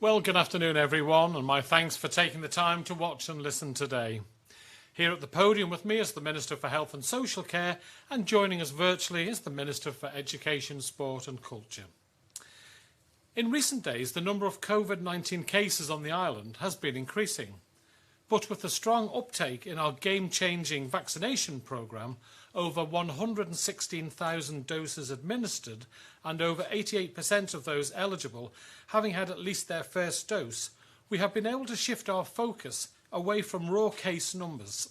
Well, good afternoon everyone, and my thanks for taking the time to watch and listen today. Here at the podium with me is the Minister for Health and Social Care, and joining us virtually is the Minister for Education, Sport and Culture. In recent days, the number of COVID-19 cases on the island has been increasing, but with the strong uptake in our game-changing vaccination programme, over 116,000 doses administered and over 88% of those eligible having had at least their first dose, we have been able to shift our focus away from raw case numbers.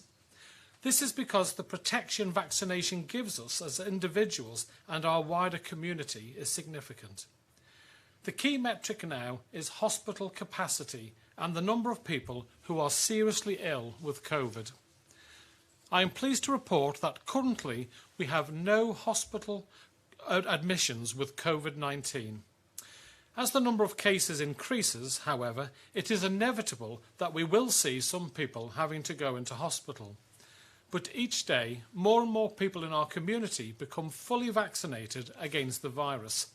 This is because the protection vaccination gives us as individuals and our wider community is significant. The key metric now is hospital capacity and the number of people who are seriously ill with COVID. I am pleased to report that currently we have no hospital admissions with COVID-19. As the number of cases increases, however, it is inevitable that we will see some people having to go into hospital. But each day, more and more people in our community become fully vaccinated against the virus.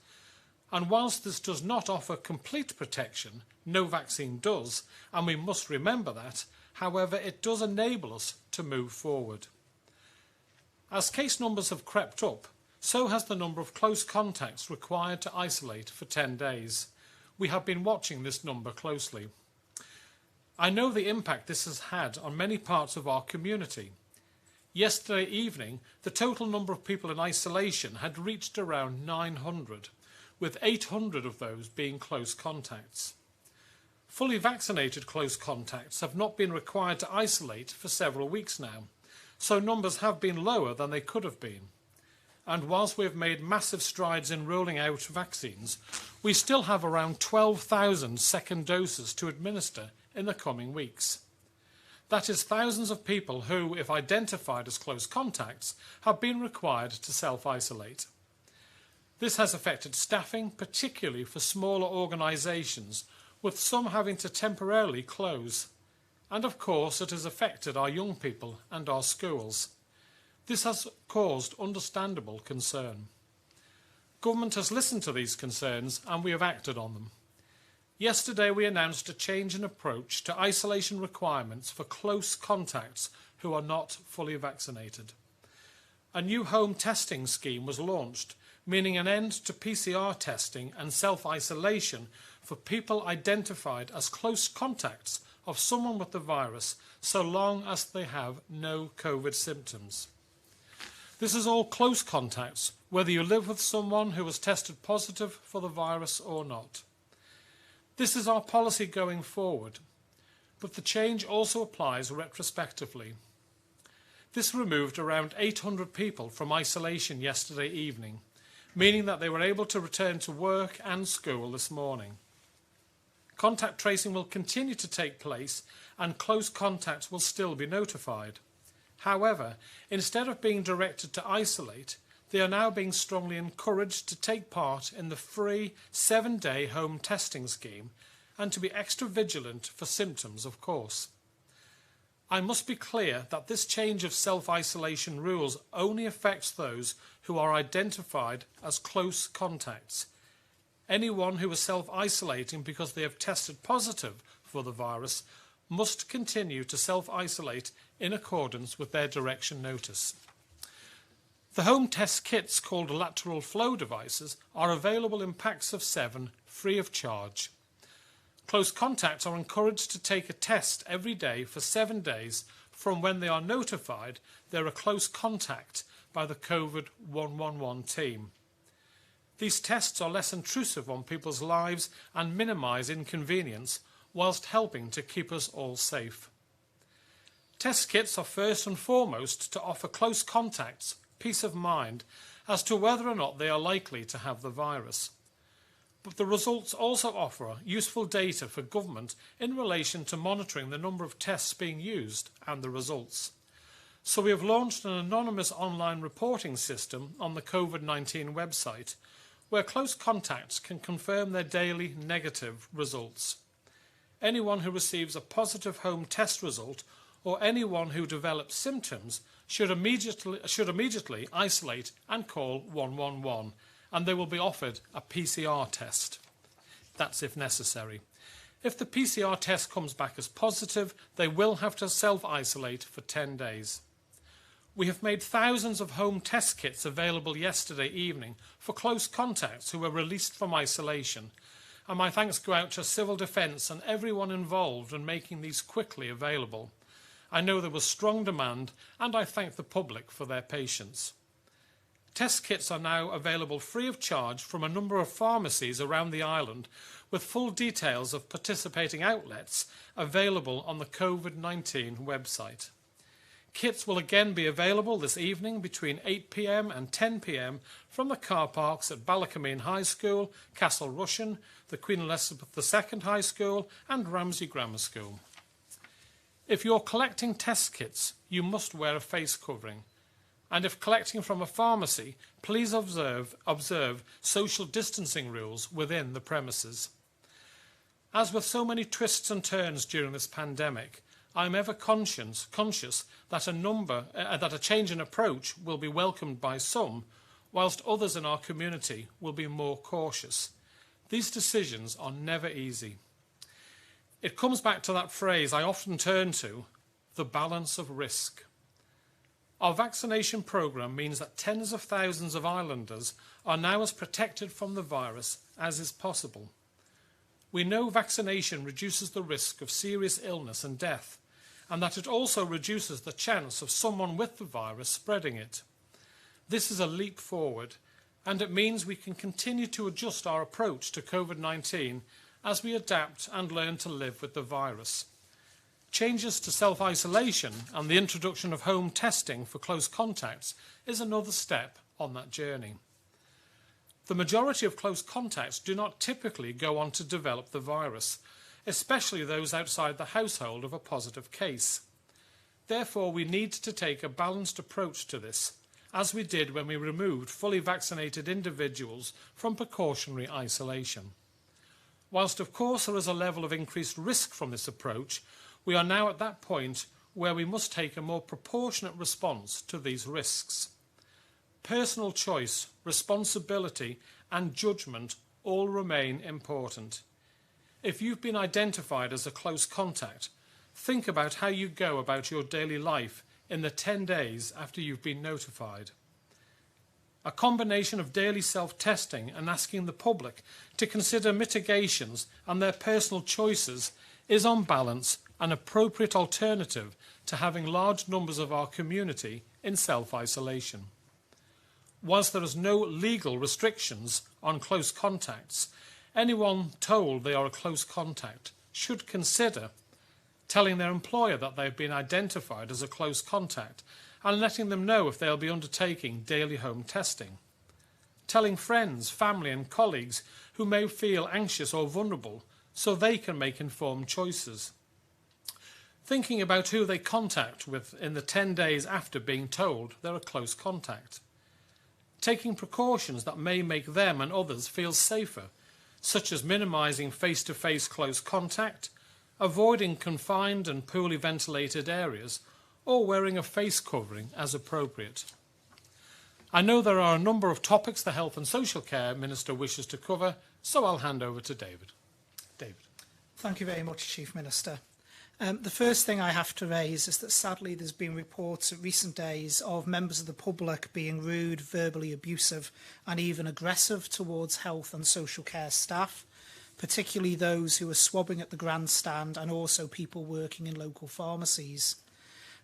And whilst this does not offer complete protection, no vaccine does, and we must remember that, however, it does enable us to move forward. As case numbers have crept up, so has the number of close contacts required to isolate for 10 days. We have been watching this number closely. I know the impact this has had on many parts of our community. Yesterday evening, the total number of people in isolation had reached around 900, with 800 of those being close contacts. Fully vaccinated close contacts have not been required to isolate for several weeks now, so numbers have been lower than they could have been. And whilst we have made massive strides in rolling out vaccines, we still have around 12,000 second doses to administer in the coming weeks. That is thousands of people who, if identified as close contacts, have been required to self-isolate. This has affected staffing, particularly for smaller organisations, with some having to temporarily close. And of course it has affected our young people and our schools. This has caused understandable concern. Government has listened to these concerns and we have acted on them. Yesterday we announced a change in approach to isolation requirements for close contacts who are not fully vaccinated. A new home testing scheme was launched, meaning an end to PCR testing and self-isolation for people identified as close contacts of someone with the virus, so long as they have no COVID symptoms. This is all close contacts, whether you live with someone who was tested positive for the virus or not. This is our policy going forward, but the change also applies retrospectively. This removed around 800 people from isolation yesterday evening, meaning that they were able to return to work and school this morning. Contact tracing will continue to take place and close contacts will still be notified. However, instead of being directed to isolate, they are now being strongly encouraged to take part in the free 7-day home testing scheme and to be extra vigilant for symptoms, of course. I must be clear that this change of self-isolation rules only affects those who are identified as close contacts. Anyone who is self-isolating because they have tested positive for the virus must continue to self-isolate in accordance with their direction notice. The home test kits, called lateral flow devices, are available in packs of 7 free of charge. Close contacts are encouraged to take a test every day for 7 days from when they are notified they're a close contact by the COVID 111 team. These tests are less intrusive on people's lives and minimise inconvenience, whilst helping to keep us all safe. Test kits are first and foremost to offer close contacts peace of mind as to whether or not they are likely to have the virus. But the results also offer useful data for government in relation to monitoring the number of tests being used and the results. So we have launched an anonymous online reporting system on the COVID-19 website, where close contacts can confirm their daily negative results. Anyone who receives a positive home test result or anyone who develops symptoms should immediately isolate and call 111, and they will be offered a PCR test. That's if necessary. If the PCR test comes back as positive, they will have to self-isolate for 10 days. We have made thousands of home test kits available yesterday evening for close contacts who were released from isolation, and my thanks go out to Civil Defence and everyone involved in making these quickly available. I know there was strong demand, and I thank the public for their patience. Test kits are now available free of charge from a number of pharmacies around the island, with full details of participating outlets available on the COVID-19 website. Kits will again be available this evening between 8 p.m. and 10 p.m. from the car parks at Ballacameen High School, Castle Rushen, the Queen Elizabeth II High School and Ramsey Grammar School. If you're collecting test kits, you must wear a face covering. And if collecting from a pharmacy, please observe social distancing rules within the premises. As with so many twists and turns during this pandemic, I am ever conscious that a change in approach will be welcomed by some, whilst others in our community will be more cautious. These decisions are never easy. It comes back to that phrase I often turn to, the balance of risk. Our vaccination programme means that tens of thousands of islanders are now as protected from the virus as is possible. We know vaccination reduces the risk of serious illness and death, and that it also reduces the chance of someone with the virus spreading it. This is a leap forward, and it means we can continue to adjust our approach to COVID-19 as we adapt and learn to live with the virus. Changes to self-isolation and the introduction of home testing for close contacts is another step on that journey. The majority of close contacts do not typically go on to develop the virus, especially those outside the household of a positive case. Therefore, we need to take a balanced approach to this, as we did when we removed fully vaccinated individuals from precautionary isolation. Whilst, of course, there is a level of increased risk from this approach, we are now at that point where we must take a more proportionate response to these risks. Personal choice, responsibility and judgment all remain important. If you've been identified as a close contact, think about how you go about your daily life in the 10 days after you've been notified. A combination of daily self-testing and asking the public to consider mitigations and their personal choices is on balance an appropriate alternative to having large numbers of our community in self-isolation. Whilst there is no legal restrictions on close contacts, anyone told they are a close contact should consider telling their employer that they have been identified as a close contact and letting them know if they'll be undertaking daily home testing. Telling friends, family and colleagues who may feel anxious or vulnerable so they can make informed choices. Thinking about who they contact with in the 10 days after being told they're a close contact. Taking precautions that may make them and others feel safer, such as minimising face-to-face close contact, avoiding confined and poorly ventilated areas, or wearing a face covering as appropriate. I know there are a number of topics the Health and Social Care Minister wishes to cover, so I'll hand over to David. David. Thank you very much, Chief Minister. The first thing I have to raise is that sadly there's been reports in recent days of members of the public being rude, verbally abusive and even aggressive towards health and social care staff, particularly those who are swabbing at the grandstand and also people working in local pharmacies.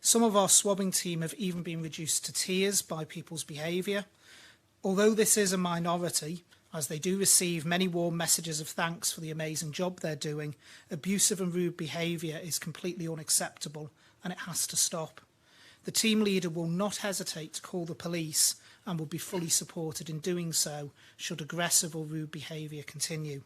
Some of our swabbing team have even been reduced to tears by people's behaviour. Although this is a minority, as they do receive many warm messages of thanks for the amazing job they're doing, abusive and rude behaviour is completely unacceptable and it has to stop. The team leader will not hesitate to call the police and will be fully supported in doing so should aggressive or rude behaviour continue.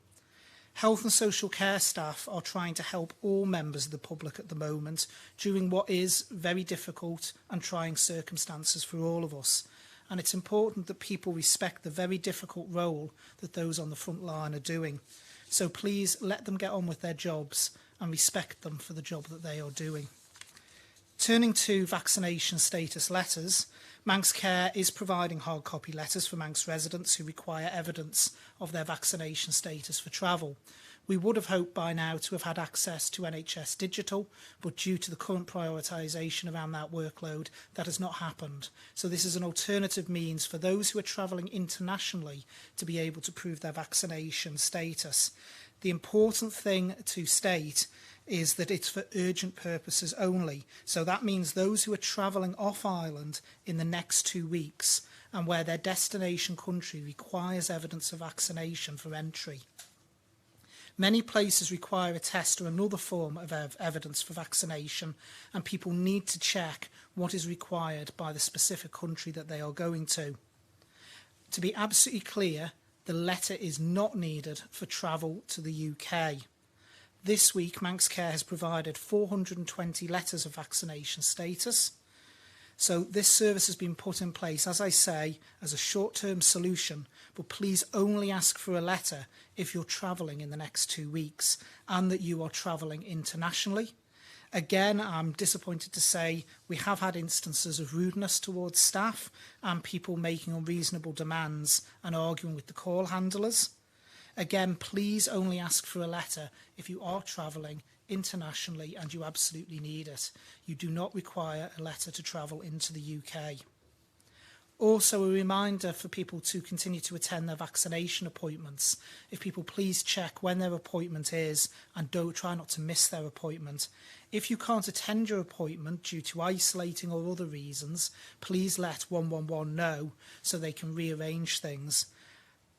Health and social care staff are trying to help all members of the public at the moment during what is very difficult and trying circumstances for all of us. And it's important that people respect the very difficult role that those on the front line are doing. So please let them get on with their jobs and respect them for the job that they are doing. Turning to vaccination status letters, Manx Care is providing hard copy letters for Manx residents who require evidence of their vaccination status for travel. We would have hoped by now to have had access to NHS Digital, but due to the current prioritisation around that workload, that has not happened. So this is an alternative means for those who are travelling internationally to be able to prove their vaccination status. The important thing to state is that it's for urgent purposes only. So that means those who are travelling off island in the next 2 weeks and where their destination country requires evidence of vaccination for entry. Many places require a test or another form of evidence for vaccination, and people need to check what is required by the specific country that they are going to. To be absolutely clear, the letter is not needed for travel to the UK. This week, Manx Care has provided 420 letters of vaccination status. So this service has been put in place, as I say, as a short-term solution, but please only ask for a letter if you're travelling in the next 2 weeks and that you are travelling internationally. Again, I'm disappointed to say we have had instances of rudeness towards staff and people making unreasonable demands and arguing with the call handlers. Again, please only ask for a letter if you are travelling internationally and you absolutely need it. You do not require a letter to travel into the UK. Also, a reminder for people to continue to attend their vaccination appointments. If people please check when their appointment is and don't try not to miss their appointment. If you can't attend your appointment due to isolating or other reasons, please let 111 know so they can rearrange things.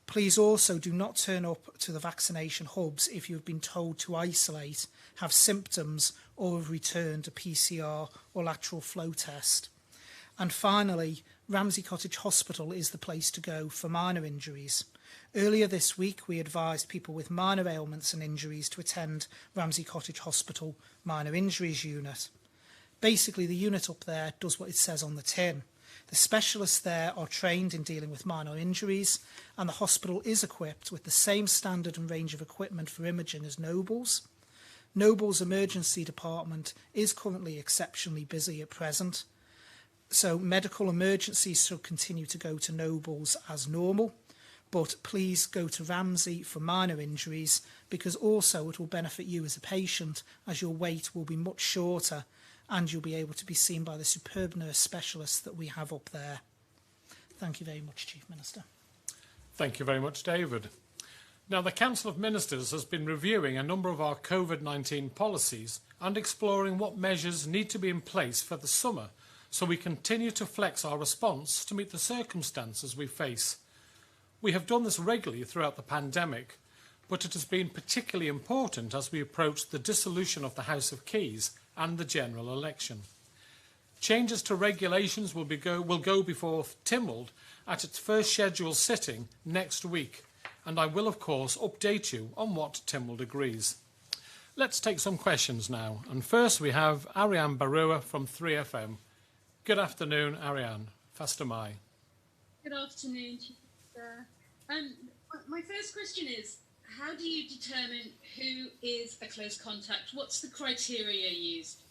Please also do not turn up to the vaccination hubs if you've been told to isolate, have symptoms or have returned a PCR or lateral flow test. And finally, Ramsey Cottage Hospital is the place to go for minor injuries. Earlier this week, we advised people with minor ailments and injuries to attend Ramsey Cottage Hospital Minor Injuries Unit. Basically, the unit up there does what it says on the tin. The specialists there are trained in dealing with minor injuries, and the hospital is equipped with the same standard and range of equipment for imaging as Noble's. Noble's emergency department is currently exceptionally busy at present, so medical emergencies should continue to go to Noble's as normal, but please go to Ramsey for minor injuries because also it will benefit you as a patient as your wait will be much shorter and you'll be able to be seen by the superb nurse specialists that we have up there. Thank you very much, Chief Minister. Thank you very much, David. Now, the Council of Ministers has been reviewing a number of our COVID-19 policies and exploring what measures need to be in place for the summer so we continue to flex our response to meet the circumstances we face. We have done this regularly throughout the pandemic, but it has been particularly important as we approach the dissolution of the House of Keys and the general election. Changes to regulations will go before Tynwald at its first scheduled sitting next week, and I will, of course, update you on what Tynwald agrees. Let's take some questions now, and first we have Ariane Barua from 3FM. Good afternoon, Ariane. Faster Mai. Good afternoon, Chief Minister. My first question is, how do you determine who is a close contact? What's the criteria used?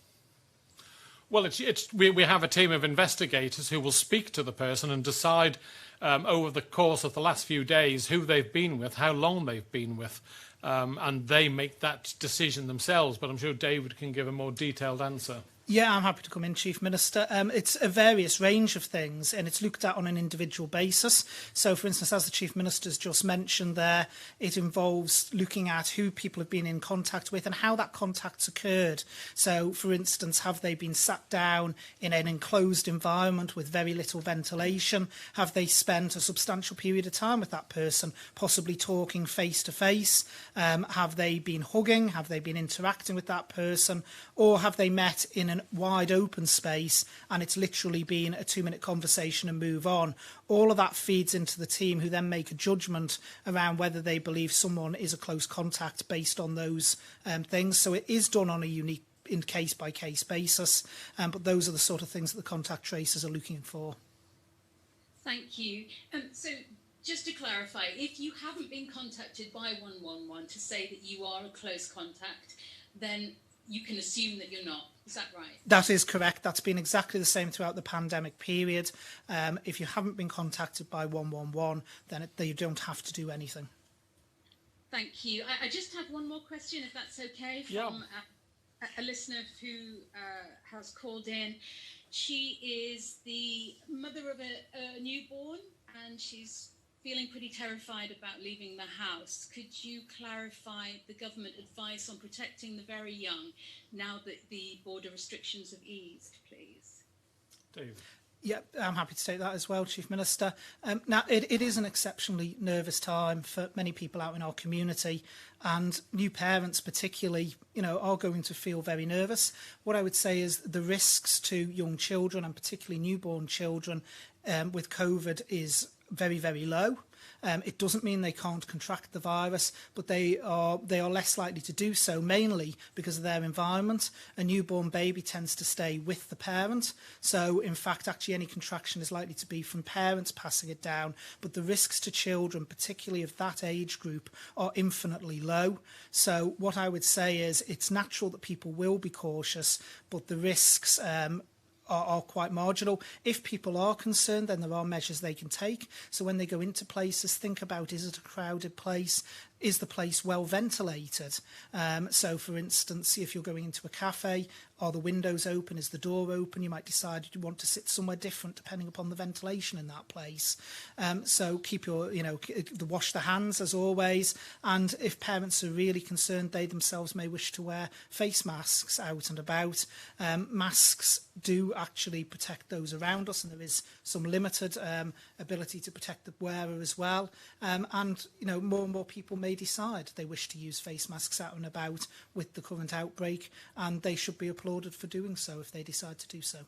Well, we have a team of investigators who will speak to the person and decide over the course of the last few days who they've been with, how long they've been with, and they make that decision themselves. But I'm sure David can give a more detailed answer. Yeah, I'm happy to come in, Chief Minister. It's a various range of things, and it's looked at on an individual basis. So, for instance, as the Chief Minister's just mentioned there, it involves looking at who people have been in contact with and how that contact's occurred. So, for instance, have they been sat down in an enclosed environment with very little ventilation? Have they spent a substantial period of time with that person, possibly talking face to face? Have they been hugging? Have they been interacting with that person? Or have they met in an wide open space and it's literally been a 2-minute conversation and move on? All of that feeds into the team who then make a judgment around whether they believe someone is a close contact based on those things. So it is done on a unique case-by-case basis, but those are the sort of things that the contact tracers are looking for. Thank you. So just to clarify, if you haven't been contacted by 111 to say that you are a close contact, then you can assume that you're not. Is that right? That is correct. That's been exactly the same throughout the pandemic period. If you haven't been contacted by 111, then you don't have to do anything. Thank you. I just have one more question, if that's okay, from a listener who has called in. She is the mother of a newborn, and she's feeling pretty terrified about leaving the house. Could you clarify the government advice on protecting the very young now that the border restrictions have eased, please? David. Yeah, I'm happy to take that as well, Chief Minister. Now, it is an exceptionally nervous time for many people out in our community, and new parents particularly, are going to feel very nervous. What I would say is the risks to young children, and particularly newborn children, with COVID is very, very low. It doesn't mean they can't contract the virus, but they are less likely to do so, mainly because of their environment. A newborn baby tends to stay with the parent. So, in fact, actually any contraction is likely to be from parents passing it down. But the risks to children, particularly of that age group, are infinitely low. So what I would say is it's natural that people will be cautious, but the risks are quite marginal. If people are concerned, then there are measures they can take. So when they go into places, think about, is it a crowded place? Is the place well ventilated? So, for instance, if you're going into a cafe, are the windows open? Is the door open? You might decide you want to sit somewhere different depending upon the ventilation in that place. So keep your, wash the hands as always. And if parents are really concerned, they themselves may wish to wear face masks out and about. Masks do actually protect those around us, and there is some limited ability to protect the wearer as well. And more and more people may decide they wish to use face masks out and about with the current outbreak, and they should be applauded for doing so if they decide to do so.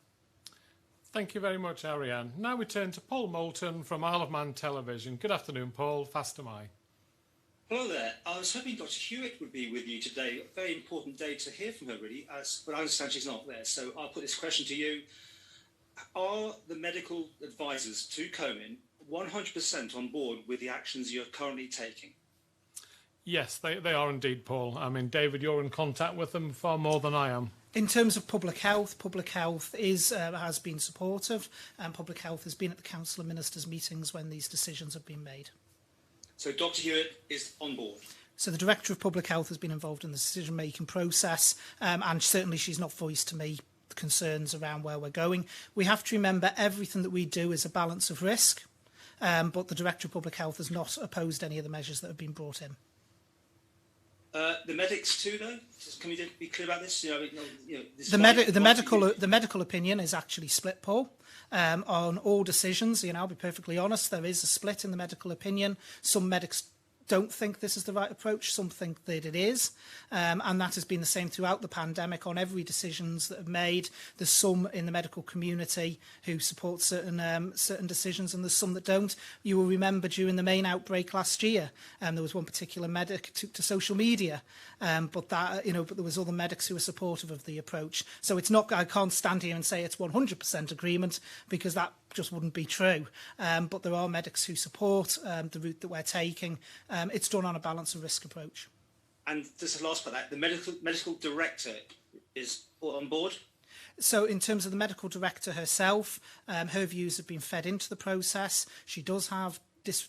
Thank you very much, Ariane. Now we turn to Paul Moulton from Isle of Man Television. Good afternoon, Paul. Fast am I. Hello there. I was hoping Dr. Hewitt would be with you today. A very important day to hear from her, really, but I understand she's not there. So I'll put this question to you. Are the medical advisors to Komen 100% on board with the actions you're currently taking? Yes, they are indeed, Paul. I mean, David, you're in contact with them far more than I am. In terms of public health has been supportive, and public health has been at the Council of Ministers meetings when these decisions have been made. So Dr. Hewitt is on board? So the Director of Public Health has been involved in the decision-making process, and certainly she's not voiced to me concerns around where we're going. We have to remember everything that we do is a balance of risk, but the Director of Public Health has not opposed any of the measures that have been brought in. The medics too, though? Can we be clear about this? The medical opinion is actually split, Paul. On all decisions, I'll be perfectly honest, there is a split in the medical opinion. Some medics don't think this is the right approach. Some think that it is. And that has been the same throughout the pandemic on every decisions that have made. There's some in the medical community who support certain decisions, and there's some that don't. You will remember during the main outbreak last year, there was one particular medic took to social media, but there was other medics who were supportive of the approach. So it's not, I can't stand here and say it's 100% agreement, because that just wouldn't be true. But there are medics who support the route that we're taking. It's done on a balance of risk approach. And just the last part of that, the medical director is on board? So in terms of the medical director herself, her views have been fed into the process. She does have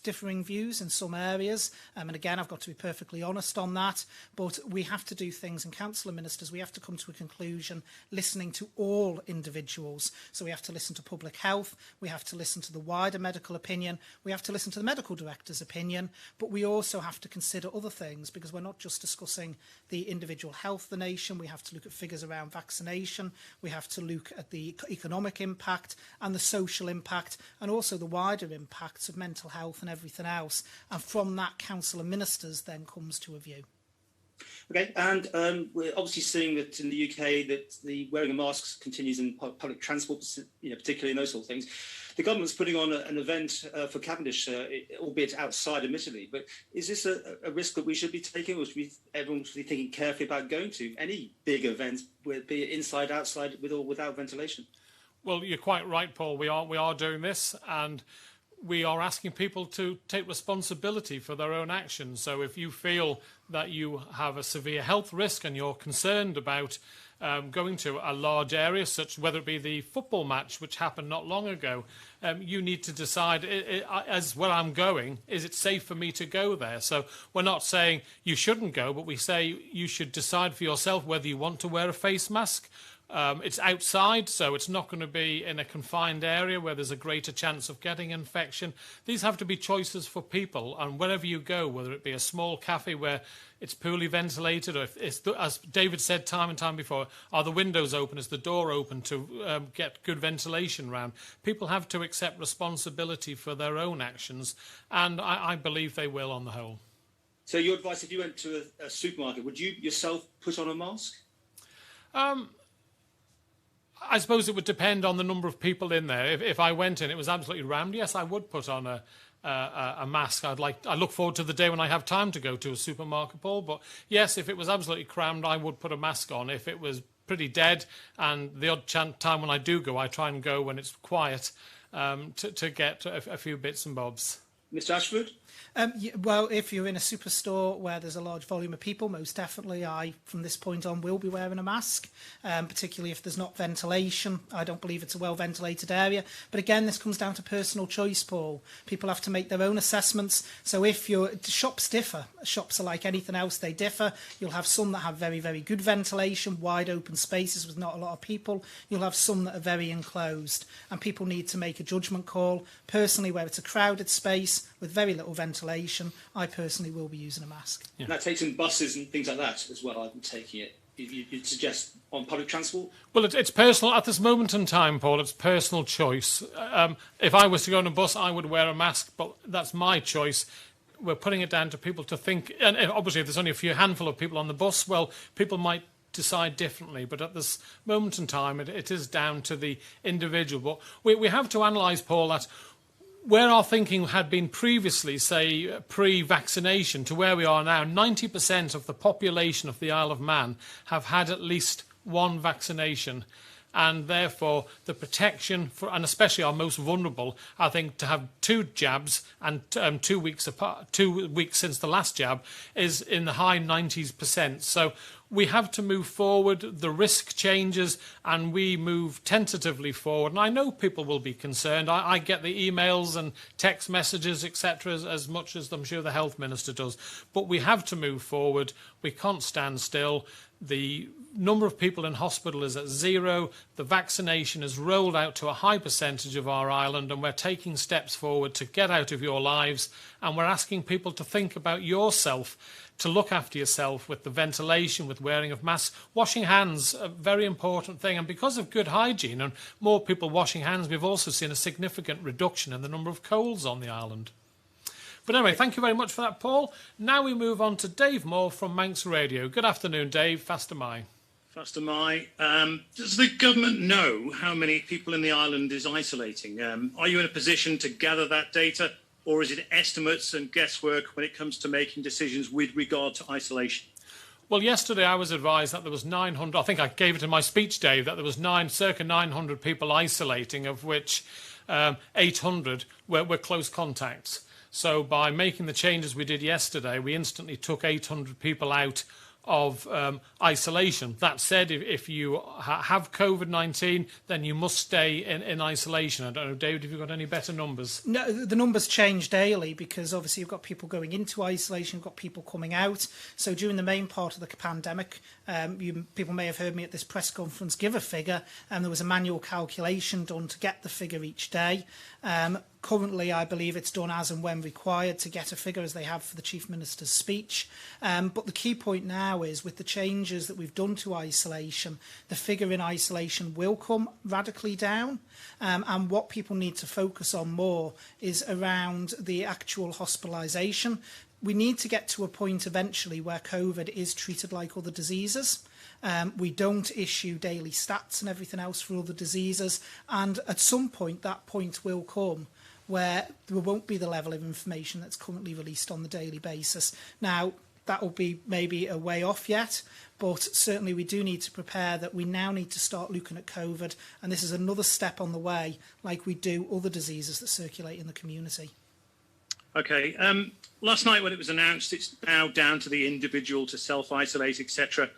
differing views in some areas, and again I've got to be perfectly honest on that, but we have to do things in Council of Ministers. We have to come to a conclusion listening to all individuals. So we have to listen to public health, we have to listen to the wider medical opinion, we have to listen to the medical director's opinion, but we also have to consider other things, because we're not just discussing the individual health of the nation. We have to look at figures around vaccination, we have to look at the economic impact and the social impact, and also the wider impacts of mental health and everything else, and from that Council of Ministers then comes to a view. Okay, and we're obviously seeing that in the UK that the wearing of masks continues in public transport, particularly in those sort of things. The government's putting on an event for Cavendish, albeit outside, admittedly, but is this a risk that we should be taking, or should everyone should be thinking carefully about going to any big event, be it inside, outside, with or without ventilation? Well, you're quite right, Paul. We are doing this, and we are asking people to take responsibility for their own actions. So if you feel that you have a severe health risk and you're concerned about going to a large area, such whether it be the football match, which happened not long ago, you need to decide, as where I'm going, is it safe for me to go there? So we're not saying you shouldn't go, but we say you should decide for yourself whether you want to wear a face mask. It's outside, so it's not going to be in a confined area where there's a greater chance of getting infection. These have to be choices for people, and wherever you go, whether it be a small cafe where it's poorly ventilated, or if it's, as David said time and time before, are the windows open, is the door open to get good ventilation round? People have to accept responsibility for their own actions, and I believe they will on the whole. So your advice, if you went to a supermarket, would you yourself put on a mask? I suppose it would depend on the number of people in there. If I went in, it was absolutely rammed, yes, I would put on a mask. I look forward to the day when I have time to go to a supermarket, Paul. But yes, if it was absolutely crammed, I would put a mask on. If it was pretty dead, and the odd time when I do go, I try and go when it's quiet to get a few bits and bobs. Mr. Ashford? Well, if you're in a superstore where there's a large volume of people, most definitely I, from this point on, will be wearing a mask, particularly if there's not ventilation. I don't believe it's a well-ventilated area. But again, this comes down to personal choice, Paul. People have to make their own assessments. So if shops differ. Shops are like anything else, they differ. You'll have some that have very, very good ventilation, wide open spaces with not a lot of people. You'll have some that are very enclosed, and people need to make a judgment call. Personally, where it's a crowded space with very little ventilation, I personally will be using a mask. Yeah. And that takes in buses and things like that as well, I'm taking it. You'd suggest on public transport? Well, it's personal. At this moment in time, Paul, it's personal choice. If I was to go on a bus, I would wear a mask, but that's my choice. We're putting it down to people to think. And obviously, if there's only a handful of people on the bus, well, people might decide differently. But at this moment in time, it is down to the individual. But we have to analyse, Paul, that where our thinking had been previously, say, pre-vaccination, to where we are now, 90% of the population of the Isle of Man have had at least one vaccination. And therefore, the protection, and especially our most vulnerable, I think to have 2 jabs and 2 weeks apart, 2 weeks since the last jab, is in the high 90%. So we have to move forward. The risk changes, and we move tentatively forward. And I know people will be concerned. I get the emails and text messages, etc., as much as I'm sure the health minister does. But we have to move forward. We can't stand still. The number of people in hospital is at 0. The vaccination is rolled out to a high percentage of our island, and we're taking steps forward to get out of your lives. And we're asking people to think about yourself, to look after yourself with the ventilation, with wearing of masks. Washing hands, a very important thing. And because of good hygiene and more people washing hands, we've also seen a significant reduction in the number of colds on the island. But anyway, thank you very much for that, Paul. Now we move on to Dave Moore from Manx Radio. Good afternoon, Dave. Faster Mai. Faster Mai. Does the government know how many people in the island is isolating? Are you in a position to gather that data, or is it estimates and guesswork when it comes to making decisions with regard to isolation? Well, yesterday I was advised that there was 900, I think I gave it in my speech, Dave, that there was circa 900 people isolating, of which 800 were close contacts. So by making the changes we did yesterday, we instantly took 800 people out of isolation. That said, if you have COVID-19, then you must stay in isolation. I don't know, David, if you've got any better numbers? No, the numbers change daily because obviously you've got people going into isolation, you've got people coming out. So during the main part of the pandemic, people may have heard me at this press conference give a figure, and there was a manual calculation done to get the figure each day. Currently, I believe it's done as and when required to get a figure, as they have for the Chief Minister's speech. But the key point now is, with the changes that we've done to isolation, the figure in isolation will come radically down. And what people need to focus on more is around the actual hospitalisation. We need to get to a point eventually where COVID is treated like other diseases. We don't issue daily stats and everything else for other diseases. And at some point, that point will come where there won't be the level of information that's currently released on the daily basis. Now, that will be maybe a way off yet, but certainly we do need to prepare that we now need to start looking at COVID, and this is another step on the way, like we do other diseases that circulate in the community. Okay. Last night when it was announced, it's now down to the individual to self-isolate, etc.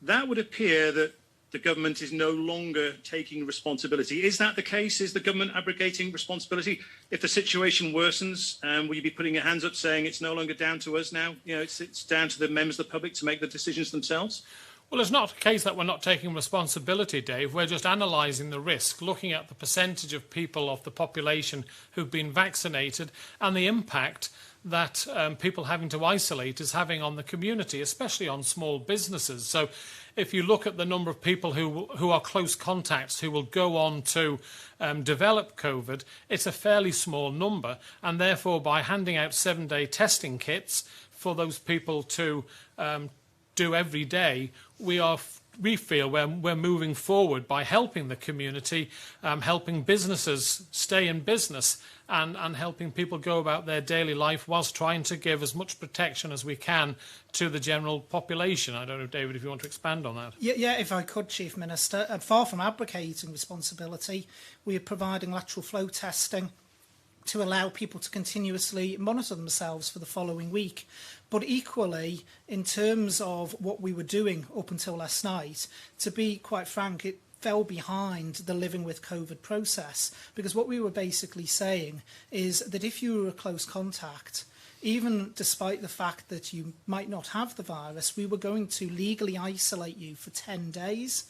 That would appear that the government is no longer taking responsibility. Is that the case? Is the government abrogating responsibility? If the situation worsens, will you be putting your hands up saying it's no longer down to us now? You know, it's down to the members of the public to make the decisions themselves? Well, it's not a case that we're not taking responsibility, Dave. We're just analysing the risk, looking at the percentage of people of the population who've been vaccinated and the impact that people having to isolate is having on the community, especially on small businesses. So if you look at the number of people who are close contacts who will go on to develop COVID, it's a fairly small number. And therefore, by handing out 7-day testing kits for those people to do every day, we feel we're moving forward by helping the community, helping businesses stay in business and helping people go about their daily life whilst trying to give as much protection as we can to the general population. I don't know, David, if you want to expand on that. Yeah, if I could, Chief Minister. Far from abrogating responsibility, we are providing lateral flow testing to allow people to continuously monitor themselves for the following week. But equally, in terms of what we were doing up until last night, to be quite frank, it fell behind the living with COVID process, because what we were basically saying is that if you were a close contact, even despite the fact that you might not have the virus, we were going to legally isolate you for 10 days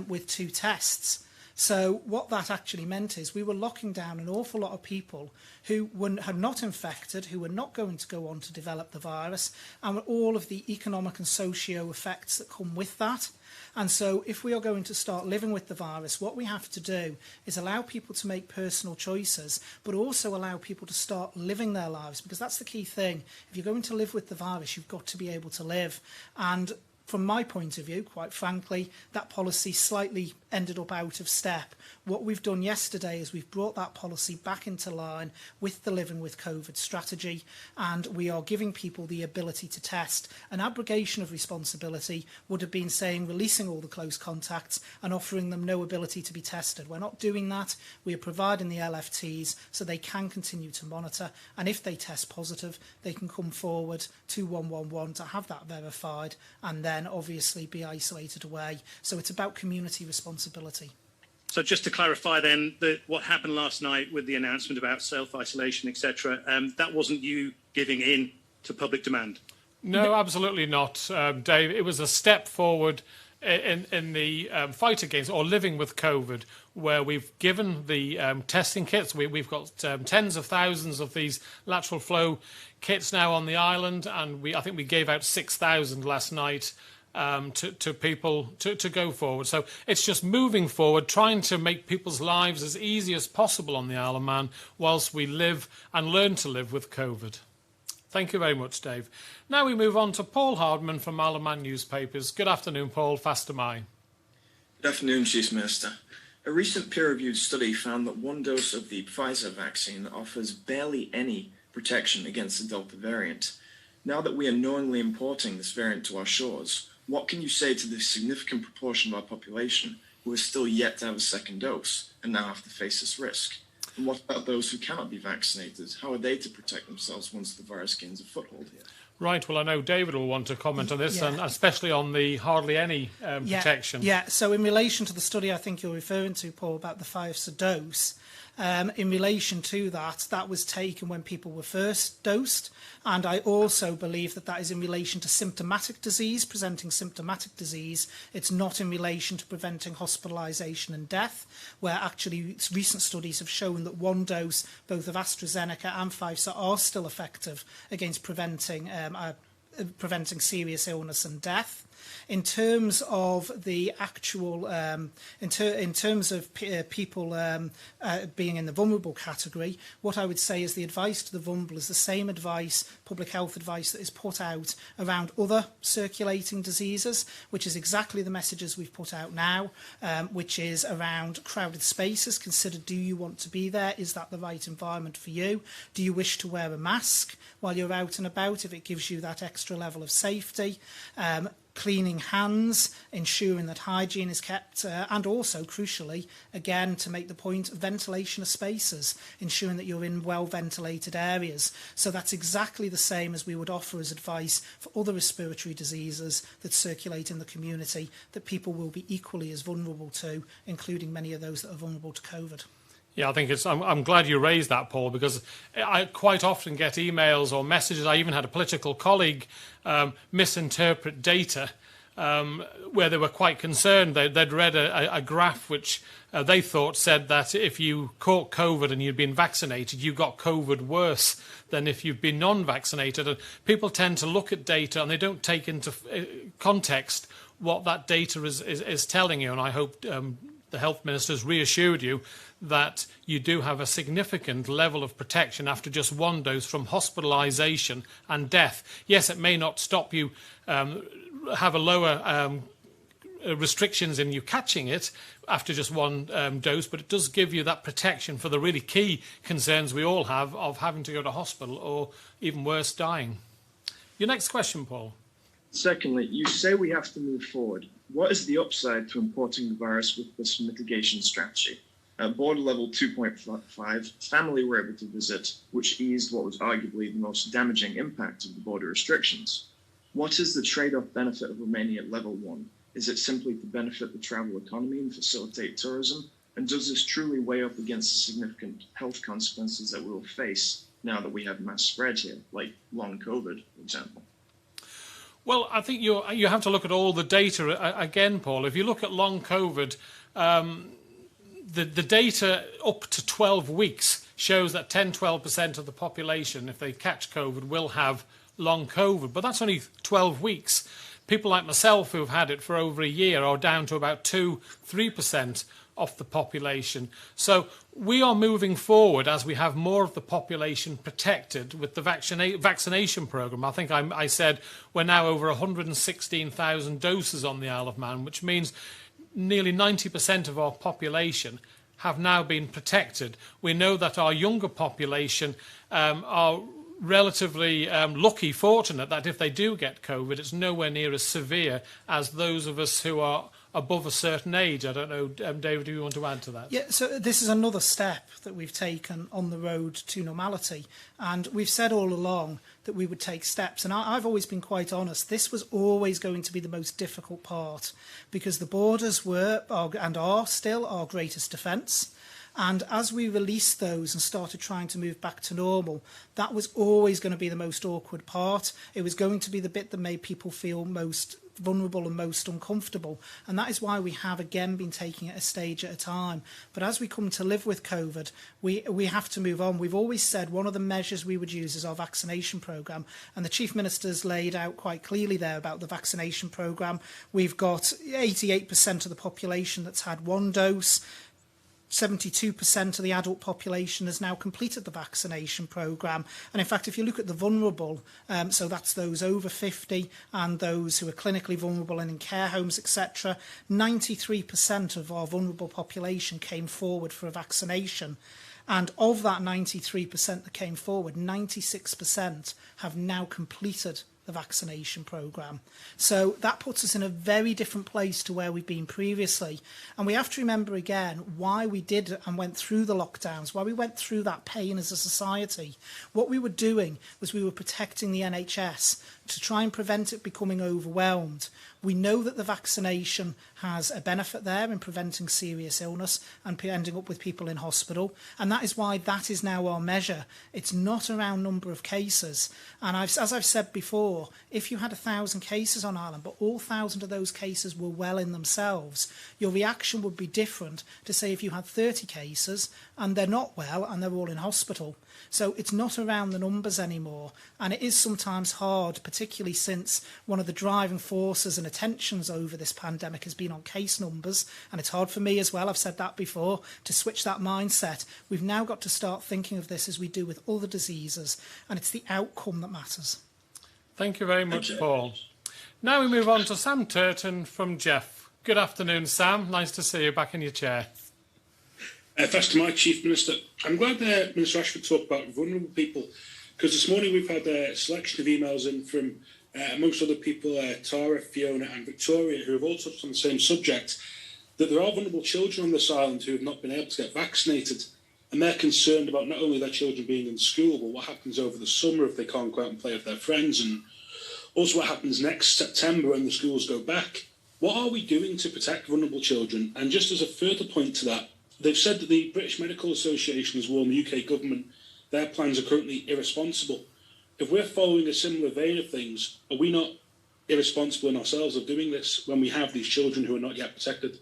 with 2 tests. So what that actually meant is we were locking down an awful lot of people who had not infected, who were not going to go on to develop the virus, and all of the economic and socio effects that come with that. And so if we are going to start living with the virus, what we have to do is allow people to make personal choices, but also allow people to start living their lives, because that's the key thing. If you're going to live with the virus, you've got to be able to live. And from my point of view, quite frankly, that policy slightly ended up out of step. What we've done yesterday is we've brought that policy back into line with the Living with COVID strategy, and we are giving people the ability to test. An abrogation of responsibility would have been saying releasing all the close contacts and offering them no ability to be tested. We're not doing that. We are providing the LFTs so they can continue to monitor, and if they test positive, they can come forward to 111 to have that verified and then obviously be isolated away. So it's about community responsibility. So just to clarify then, what happened last night with the announcement about self-isolation, etc., that wasn't you giving in to public demand? No, absolutely not, Dave. It was a step forward in the fight against or living with COVID, where we've given the testing kits. We've got tens of thousands of these lateral flow kits now on the island, and I think we gave out 6,000 last night to people to go forward. So it's just moving forward, trying to make people's lives as easy as possible on the Isle of Man whilst we live and learn to live with COVID. Thank you very much, Dave. Now we move on to Paul Hardman from Isle of Man newspapers. Good afternoon, Paul. Fast am I. Good afternoon, Chief Minister. A recent peer-reviewed study found that 1 dose of the Pfizer vaccine offers barely any protection against the Delta variant. Now that we are knowingly importing this variant to our shores, what can you say to the significant proportion of our population who are still yet to have a second dose and now have to face this risk? And what about those who cannot be vaccinated? How are they to protect themselves once the virus gains a foothold here? Right, well, I know David will want to comment on this, and especially on the hardly any protection. Yeah, so in relation to the study I think you're referring to, Paul, about the Pfizer dose, in relation to that, that was taken when people were first dosed, and I also believe that that is in relation to symptomatic disease, presenting symptomatic disease. It's not in relation to preventing hospitalisation and death, where actually recent studies have shown that 1 dose, both of AstraZeneca and Pfizer, are still effective against preventing serious illness and death. In terms of the actual, in terms of people being in the vulnerable category, what I would say is the advice to the vulnerable is the same advice, public health advice, that is put out around other circulating diseases, which is exactly the messages we've put out now, which is around crowded spaces. Consider, do you want to be there? Is that the right environment for you? Do you wish to wear a mask while you're out and about if it gives you that extra level of safety? Cleaning hands, ensuring that hygiene is kept, and also, crucially, again, to make the point, ventilation of spaces, ensuring that you're in well-ventilated areas. So that's exactly the same as we would offer as advice for other respiratory diseases that circulate in the community that people will be equally as vulnerable to, including many of those that are vulnerable to COVID. Yeah, I think I'm glad you raised that, Paul, because I quite often get emails or messages. I even had a political colleague misinterpret data where they were quite concerned. They'd read a graph which they thought said that if you caught COVID and you'd been vaccinated, you got COVID worse than if you've been non-vaccinated. And people tend to look at data and they don't take into context what that data is telling you. And I hope the health minister's reassured you that you do have a significant level of protection after just one dose from hospitalisation and death. Yes, it may not stop you, have a lower restrictions in you catching it after just one dose, but it does give you that protection for the really key concerns we all have of having to go to hospital or, even worse, dying. Your next question, Paul. Secondly, you say we have to move forward. What is the upside to importing the virus with this mitigation strategy? At border level 2.5, family were able to visit, which eased what was arguably the most damaging impact of the border restrictions. What is the trade-off benefit of remaining at level 1? Is it simply to benefit the travel economy and facilitate tourism? And does this truly weigh up against the significant health consequences that we will face now that we have mass spread here, like long COVID, for example? Well, I think you have to look at all the data again, Paul. If you look at long COVID, the data up to 12 weeks shows that 10-12% of the population, if they catch COVID, will have long COVID. But that's only 12 weeks. People like myself who've had it for over a year are down to about 2-3% of the population. So we are moving forward as we have more of the population protected with the vaccination programme. I think I said we're now over 116,000 doses on the Isle of Man, which means nearly 90% of our population have now been protected. We know that our younger population are relatively lucky, fortunate, that if they do get COVID, it's nowhere near as severe as those of us who are above a certain age. I don't know, David, do you want to add to that? Yeah, so this is another step that we've taken on the road to normality. And we've said all along that we would take steps. And I've always been quite honest. This was always going to be the most difficult part because the borders were and are still our greatest defence. And as we released those and started trying to move back to normal, that was always going to be the most awkward part. It was going to be the bit that made people feel most vulnerable and most uncomfortable. And that is why we have again been taking it a stage at a time. But as we come to live with COVID, we have to move on. We've always said one of the measures we would use is our vaccination programme. And the Chief Minister's laid out quite clearly there about the vaccination programme. We've got 88% of the population that's had one dose. 72% of the adult population has now completed the vaccination programme. And in fact, if you look at the vulnerable, so that's those over 50 and those who are clinically vulnerable and in care homes, etc., 93% of our vulnerable population came forward for a vaccination. And of that 93% that came forward, 96% have now completed the vaccination programme. So that puts us in a very different place to where we've been previously. And we have to remember again why we did and went through the lockdowns, why we went through that pain as a society. What we were doing was we were protecting the NHS to try and prevent it becoming overwhelmed. We know that the vaccination has a benefit there in preventing serious illness and ending up with people in hospital. And that is why that is now our measure. It's not around number of cases. And as I've said before, if you had 1,000 cases on Ireland, but all 1,000 of those cases were well in themselves, your reaction would be different to say if you had 30 cases and they're not well and they're all in hospital. So it's not around the numbers anymore. And it is sometimes hard, particularly since one of the driving forces and attentions over this pandemic has been on case numbers. And it's hard for me as well, I've said that before, to switch that mindset. We've now got to start thinking of this as we do with other diseases. And it's the outcome that matters. Thank you very much, Paul. Now we move on to Sam Turton from Jeff. Good afternoon, Sam. Nice to see you back in your chair. Thanks to my Chief Minister. I'm glad Minister Ashford talked about vulnerable people, because this morning we've had a selection of emails in from, amongst other people, Tara, Fiona and Victoria, who have all touched on the same subject, that there are vulnerable children on this island who have not been able to get vaccinated. And they're concerned about not only their children being in school, but what happens over the summer if they can't go out and play with their friends, and also what happens next September when the schools go back. What are we doing to protect vulnerable children? And just as a further point to that, they've said that the British Medical Association has warned the UK government their plans are currently irresponsible. If we're following a similar vein of things, are we not irresponsible in ourselves of doing this when we have these children who are not yet protected?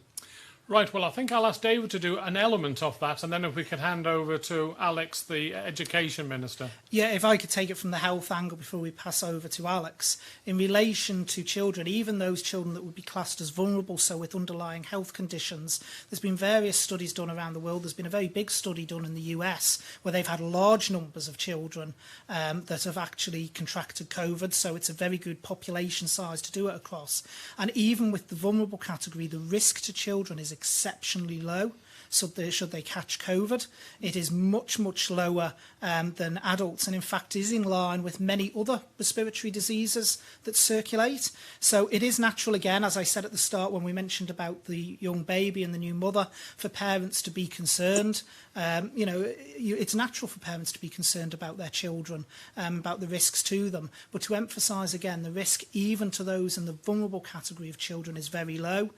Right, well, I think I'll ask David to do an element of that, and then if we could hand over to Alex, the Education Minister. Yeah, if I could take it from the health angle before we pass over to Alex. In relation to children, even those children that would be classed as vulnerable, so with underlying health conditions, there's been various studies done around the world. There's been a very big study done in the US where they've had large numbers of children that have actually contracted COVID, so it's a very good population size to do it across. And even with the vulnerable category, the risk to children is exceptionally low. So should they catch COVID, it is much, much lower than adults, and in fact is in line with many other respiratory diseases that circulate. So it is natural, again, as I said at the start when we mentioned about the young baby and the new mother, for parents to be concerned. It's natural for parents to be concerned about their children, about the risks to them. But to emphasise again, the risk even to those in the vulnerable category of children is very low.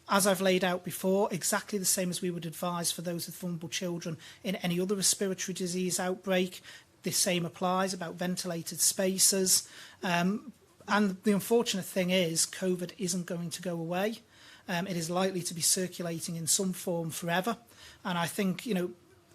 As I've laid out before, exactly the same as we would advise for those with vulnerable children in any other respiratory disease outbreak. The same applies about ventilated spaces. And the unfortunate thing is COVID isn't going to go away. It is likely to be circulating in some form forever. And I think,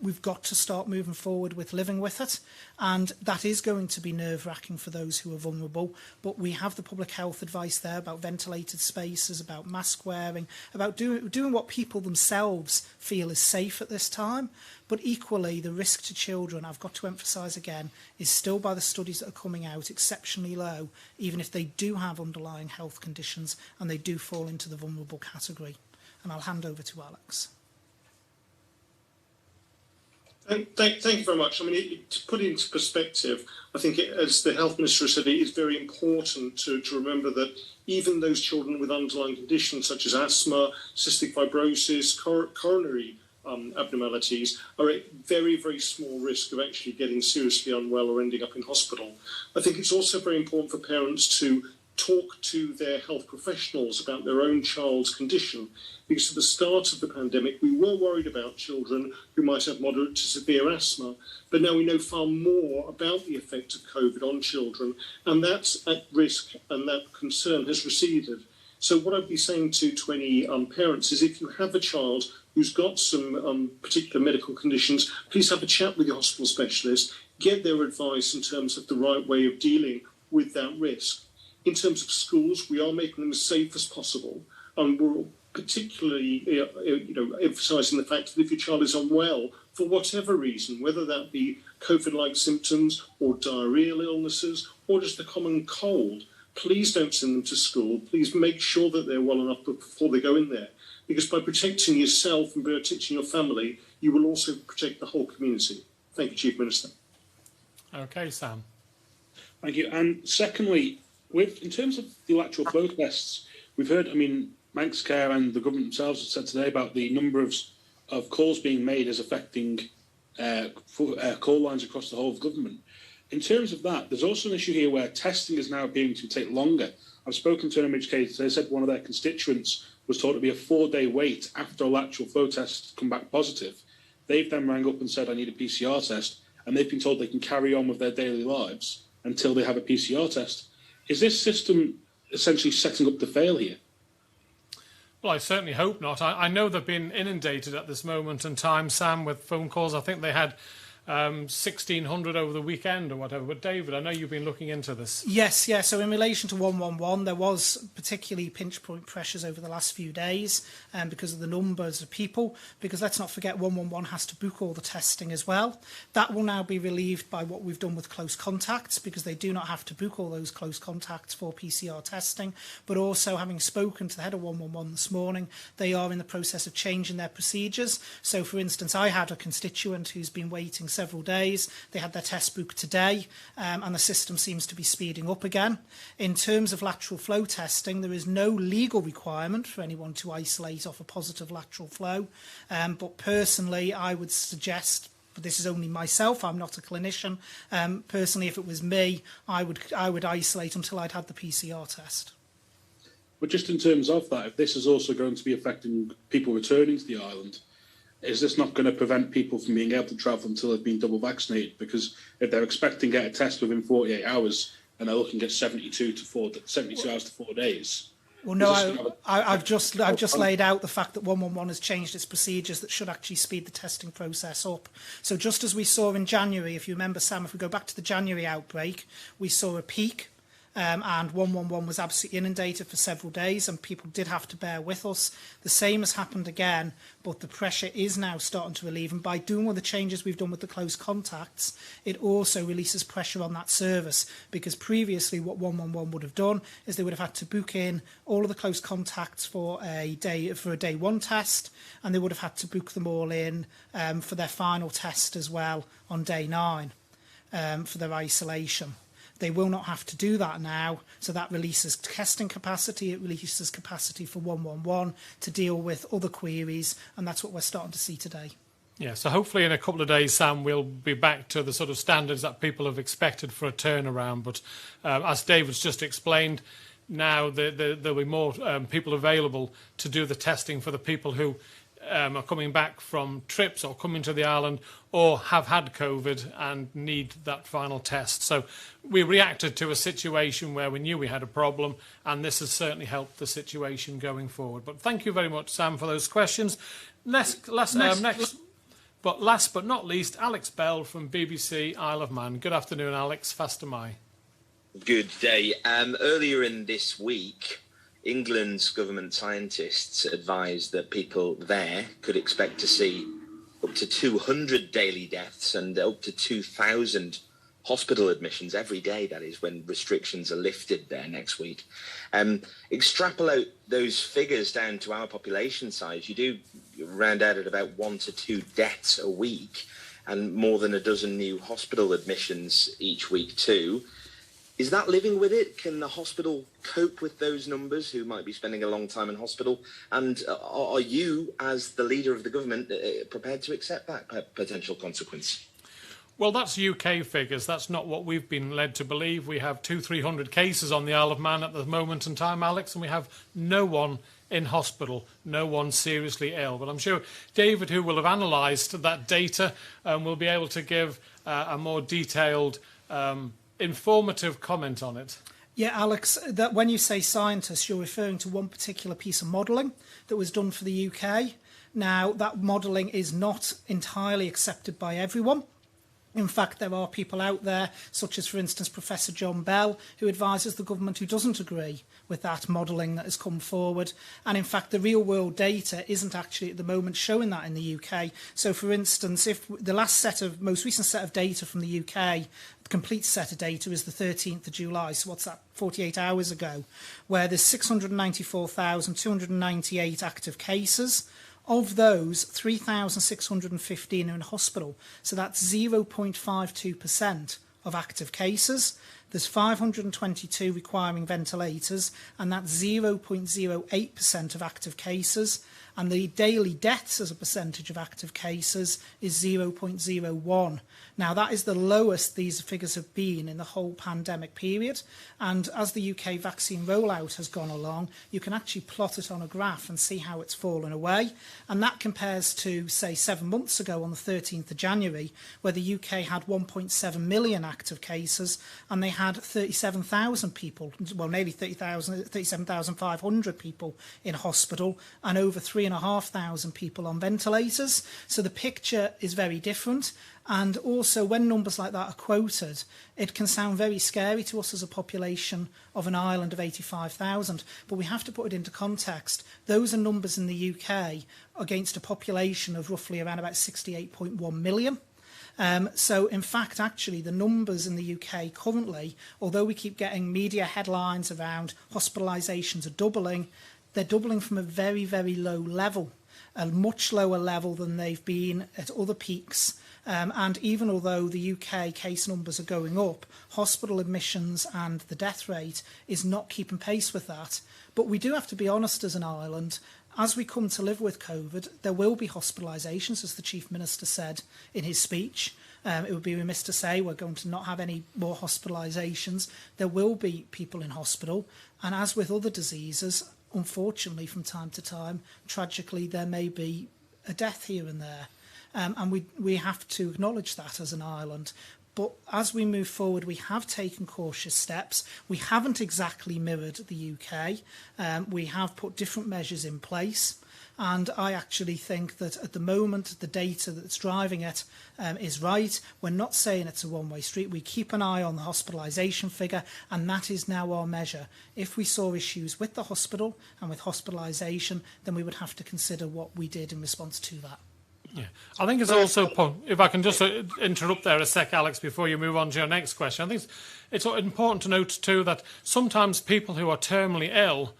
we've got to start moving forward with living with it. And that is going to be nerve-wracking for those who are vulnerable. But we have the public health advice there about ventilated spaces, about mask wearing, about doing what people themselves feel is safe at this time. But equally, the risk to children, I've got to emphasise again, is still by the studies that are coming out exceptionally low, even if they do have underlying health conditions and they do fall into the vulnerable category. And I'll hand over to Alex. Thank you very much. I mean, to put it into perspective, I think, as the Health Minister said, it is very important to remember that even those children with underlying conditions such as asthma, cystic fibrosis, coronary abnormalities are at very, very small risk of actually getting seriously unwell or ending up in hospital. I think it's also very important for parents to talk to their health professionals about their own child's condition, because at the start of the pandemic we were worried about children who might have moderate to severe asthma, but now we know far more about the effect of COVID on children, and that's at risk, and that concern has receded. So what I'd be saying to any parents is, if you have a child who's got some particular medical conditions, please have a chat with your hospital specialist, get their advice in terms of the right way of dealing with that risk. In terms of schools, we are making them as safe as possible, and we're particularly emphasising the fact that if your child is unwell for whatever reason, whether that be COVID-like symptoms or diarrheal illnesses or just a common cold, please don't send them to school. Please make sure that they're well enough before they go in there, because by protecting yourself and protecting your family, you will also protect the whole community. Thank you, Chief Minister. Okay, Sam. Thank you. And secondly, in terms of the lateral flow tests, we've heard, Manx Care and the government themselves have said today about the number of calls being made as affecting call lines across the whole of government. In terms of that, there's also an issue here where testing is now appearing to take longer. I've spoken to an MHK, they said one of their constituents was told to be a 4-day wait after a lateral flow test come back positive. They've then rang up and said, I need a PCR test, and they've been told they can carry on with their daily lives until they have a PCR test. Is this system essentially setting up to fail here? Well, I certainly hope not. I know they've been inundated at this moment in time, Sam, with phone calls. I think they had 1,600 over the weekend or whatever. But David, I know you've been looking into this. Yes, yeah. So in relation to 111, there was particularly pinch point pressures over the last few days because of the numbers of people. Because let's not forget, 111 has to book all the testing as well. That will now be relieved by what we've done with close contacts, because they do not have to book all those close contacts for PCR testing. But also, having spoken to the head of 111 this morning, they are in the process of changing their procedures. So, for instance, I had a constituent who's been waiting several days. They had their test booked today, and the system seems to be speeding up again. In terms of lateral flow testing, there is no legal requirement for anyone to isolate off a positive lateral flow. But personally, I would suggest, but this is only myself, I'm not a clinician, personally, if it was me, I would isolate until I'd had the PCR test. But just in terms of that, if this is also going to be affecting people returning to the island, is this not going to prevent people from being able to travel until they've been double vaccinated? Because if they're expecting to get a test within 48 hours and they're looking at 72 hours to 4 days. Well, no, I've just laid out the fact that 111 has changed its procedures that should actually speed the testing process up. So just as we saw in January, if you remember, Sam, if we go back to the January outbreak, we saw a peak. And 111 was absolutely inundated for several days, and people did have to bear with us. The same has happened again, but the pressure is now starting to relieve. And by doing all the changes we've done with the close contacts, it also releases pressure on that service, because previously what 111 would have done is they would have had to book in all of the close contacts for a day one test, and they would have had to book them all in for their final test as well on day 9 for their isolation. They will not have to do that now, so that releases testing capacity, it releases capacity for 111 to deal with other queries, and that's what we're starting to see today. Yeah, so hopefully in a couple of days, Sam, we'll be back to the sort of standards that people have expected for a turnaround. But as David's just explained, now there'll be more people available to do the testing for the people who are coming back from trips or coming to the island or have had COVID and need that final test. So we reacted to a situation where we knew we had a problem, and this has certainly helped the situation going forward. But thank you very much, Sam, for those questions. Last but not least, Alex Bell from BBC Isle of Man. Good afternoon, Alex. Fast am I. Good day. Earlier in this week, England's government scientists advised that people there could expect to see up to 200 daily deaths and up to 2,000 hospital admissions every day, that is, when restrictions are lifted there next week. Extrapolate those figures down to our population size, you do round out at about 1 to 2 deaths a week and more than a dozen new hospital admissions each week too. Is that living with it? Can the hospital cope with those numbers, who might be spending a long time in hospital? And are you, as the leader of the government, prepared to accept that potential consequence? Well, that's UK figures. That's not what we've been led to believe. We have 200-300 cases on the Isle of Man at the moment in time, Alex, and we have no one in hospital, no one seriously ill. But I'm sure David, who will have analysed that data, will be able to give a more detailed informative comment on it. Yeah, Alex, that when you say scientists, you're referring to one particular piece of modelling that was done for the UK. Now, that modelling is not entirely accepted by everyone. In fact, there are people out there, such as, for instance, Professor John Bell, who advises the government, who doesn't agree with that modelling that has come forward. And in fact, the real-world data isn't actually at the moment showing that in the UK. So, for instance, if the most recent set of data from the UK, the complete set of data is the 13th of July, so what's that, 48 hours ago, where there's 694,298 active cases. Of those, 3,615 are in hospital, so that's 0.52% of active cases. There's 522 requiring ventilators, and that's 0.08% of active cases. And the daily deaths as a percentage of active cases is 0.01. Now, that is the lowest these figures have been in the whole pandemic period. And as the UK vaccine rollout has gone along, you can actually plot it on a graph and see how it's fallen away. And that compares to, say, 7 months ago on the 13th of January, where the UK had 1.7 million active cases, and they had 37,000 people, well, nearly 37,500 people in hospital and over 3,500 people on ventilators. So the picture is very different. And also, when numbers like that are quoted, it can sound very scary to us as a population of an island of 85,000. But we have to put it into context. Those are numbers in the UK against a population of roughly around about 68.1 million. So, in fact, actually, the numbers in the UK currently, although we keep getting media headlines around hospitalisations are doubling, they're doubling from a very, very low level, a much lower level than they've been at other peaks. And even although the UK case numbers are going up, hospital admissions and the death rate is not keeping pace with that. But we do have to be honest as an island. As we come to live with COVID, there will be hospitalisations, as the Chief Minister said in his speech. It would be remiss to say we're going to not have any more hospitalisations. There will be people in hospital. And as with other diseases, unfortunately, from time to time, tragically, there may be a death here and there. And we have to acknowledge that as an island. But as we move forward, we have taken cautious steps. We haven't exactly mirrored the UK. We have put different measures in place. And I actually think that at the moment, the data that's driving it is right. We're not saying it's a one-way street. We keep an eye on the hospitalisation figure, and that is now our measure. If we saw issues with the hospital and with hospitalisation, then we would have to consider what we did in response to that. Yeah, I think it's also, if I can just interrupt there a sec, Alex, before you move on to your next question. I think it's important to note too that sometimes people who are terminally ill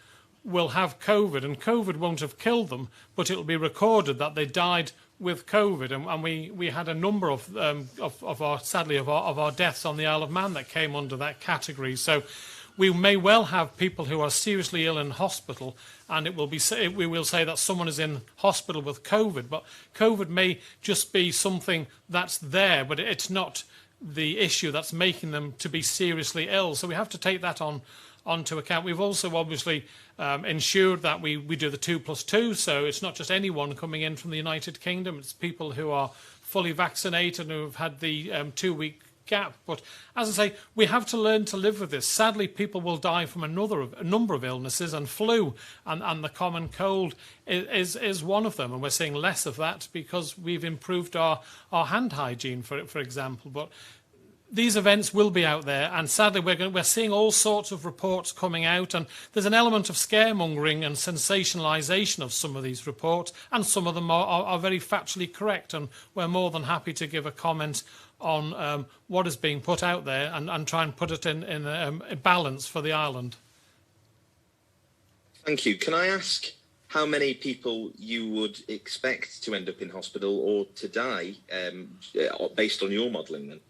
will have COVID, and COVID won't have killed them, but it'll be recorded that they died with COVID, and we had a number of our deaths on the Isle of Man that came under that category. So we may well have people who are seriously ill in hospital, and we will say that someone is in hospital with COVID, but COVID may just be something that's there, but it's not the issue that's making them to be seriously ill. So we have to take that onto account. We've also obviously ensured that we do the 2+2, so it's not just anyone coming in from the United Kingdom, it's people who are fully vaccinated and who have had the 2-week gap. But as I say, we have to learn to live with this. Sadly, people will die from a number of illnesses, and flu and the common cold is one of them, and we're seeing less of that because we've improved our hand hygiene, for example. But these events will be out there, and sadly we're seeing all sorts of reports coming out, and there's an element of scaremongering and sensationalisation of some of these reports, and some of them are very factually correct, and we're more than happy to give a comment on what is being put out there and try and put it in a balance for the island. Thank you. Can I ask how many people you would expect to end up in hospital or to die based on your modelling then?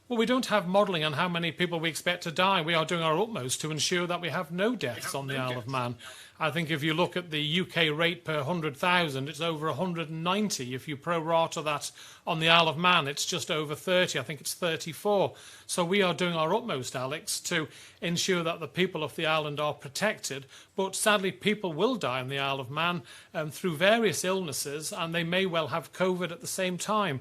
Well, we don't have modelling on how many people we expect to die. We are doing our utmost to ensure that we have no deaths on the Isle of Man. I think if you look at the UK rate per 100,000, it's over 190. If you pro-rata that on the Isle of Man, it's just over 30. I think it's 34. So we are doing our utmost, Alex, to ensure that the people of the island are protected. But sadly, people will die on the Isle of Man through various illnesses, and they may well have COVID at the same time.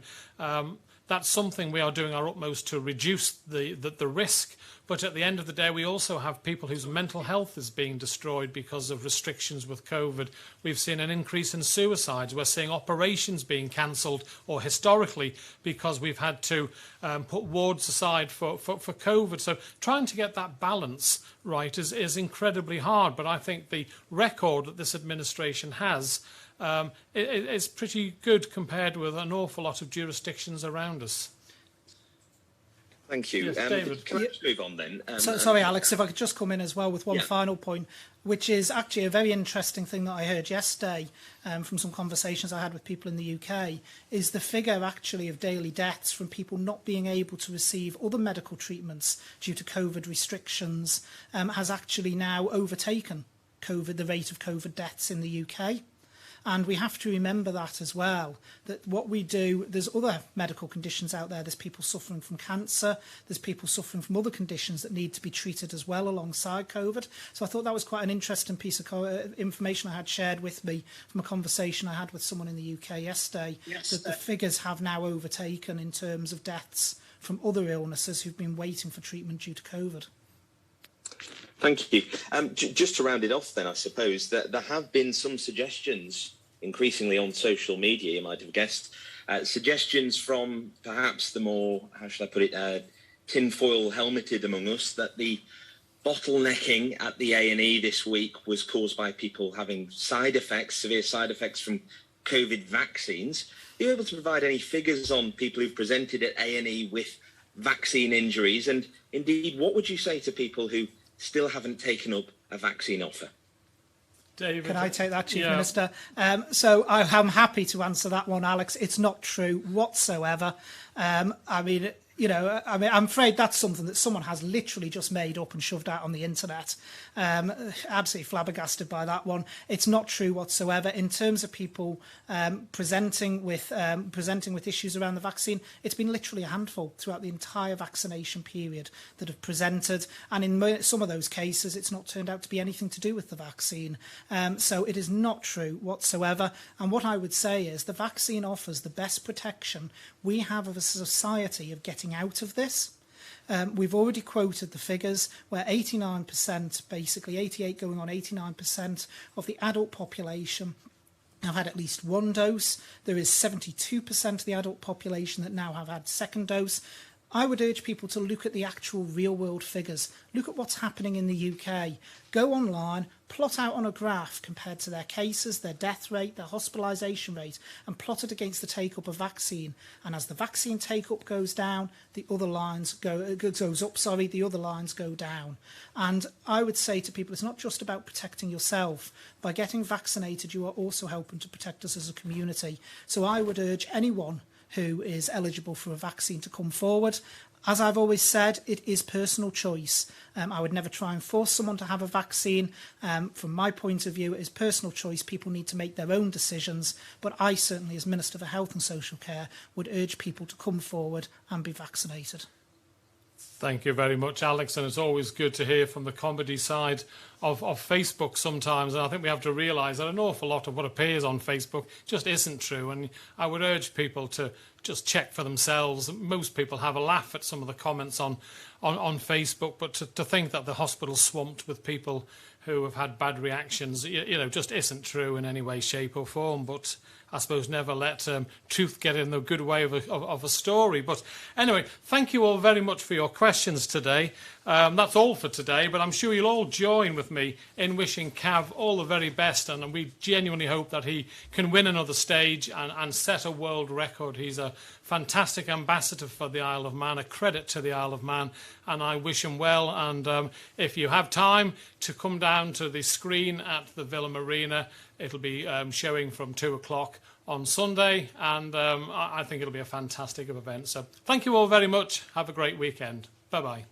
That's something we are doing our utmost to reduce the risk. But at the end of the day, we also have people whose mental health is being destroyed because of restrictions with COVID. We've seen an increase in suicides. We're seeing operations being cancelled, or historically, because we've had to put wards aside for COVID. So trying to get that balance right is incredibly hard. But I think the record that this administration has is pretty good compared with an awful lot of jurisdictions around us. Thank you. Yes, David. Can I just move on then? Sorry, Alex, if I could just come in as well with one final point, which is actually a very interesting thing that I heard yesterday from some conversations I had with people in the UK, is the figure actually of daily deaths from people not being able to receive other medical treatments due to COVID restrictions has actually now overtaken the rate of COVID deaths in the UK. And we have to remember that as well, that what we do, there's other medical conditions out there. There's people suffering from cancer. There's people suffering from other conditions that need to be treated as well alongside COVID. So I thought that was quite an interesting piece of information I had shared with me from a conversation I had with someone in the UK yesterday, that the figures have now overtaken in terms of deaths from other illnesses who've been waiting for treatment due to COVID. Thank you. Just to round it off then, I suppose, that there have been some suggestions, increasingly on social media, you might have guessed, suggestions from perhaps the more, how should I put it, tinfoil helmeted among us, that the bottlenecking at the A&E this week was caused by people having side effects, severe side effects from COVID vaccines. Are you able to provide any figures on people who've presented at A&E with vaccine injuries? And indeed, what would you say to people who still haven't taken up a vaccine offer? David, can I take that, Chief Minister? So I'm happy to answer that one, Alex. It's not true whatsoever. I'm afraid that's something that someone has literally just made up and shoved out on the internet. Absolutely flabbergasted by that one. It's not true whatsoever. In terms of people presenting with issues around the vaccine, it's been literally a handful throughout the entire vaccination period that have presented. And in some of those cases, it's not turned out to be anything to do with the vaccine. So it is not true whatsoever. And what I would say is the vaccine offers the best protection we have as a society of getting out of this. We've already quoted the figures where 89%, basically 88 going on 89% of the adult population have had at least one dose. There is 72% of the adult population that now have had second dose. I would urge people to look at the actual real-world figures. Look at what's happening in the UK. Go online, plot out on a graph compared to their cases, their death rate, their hospitalisation rate, and plot it against the take-up of vaccine. And as the vaccine take-up goes down, the other lines the other lines go down. And I would say to people, it's not just about protecting yourself. By getting vaccinated, you are also helping to protect us as a community. So I would urge anyone who is eligible for a vaccine to come forward. As I've always said, it is personal choice. I would never try and force someone to have a vaccine. From my point of view, it is personal choice. People need to make their own decisions. But I certainly, as Minister for Health and Social Care, would urge people to come forward and be vaccinated. Thank you very much, Alex. And it's always good to hear from the comedy side of Facebook sometimes. And I think we have to realise that an awful lot of what appears on Facebook just isn't true. And I would urge people to just check for themselves. Most people have a laugh at some of the comments on Facebook, but to think that the hospital's swamped with people who have had bad reactions, just isn't true in any way, shape or form. But I suppose never let truth get in the good way of a story. But anyway, thank you all very much for your questions today. That's all for today, but I'm sure you'll all join with me in wishing Cav all the very best, and we genuinely hope that he can win another stage and set a world record. He's a fantastic ambassador for the Isle of Man, a credit to the Isle of Man, and I wish him well. And if you have time to come down to the screen at the Villa Marina, it'll be showing from 2 o'clock on Sunday, and I think it'll be a fantastic event. So thank you all very much. Have a great weekend. Bye-bye.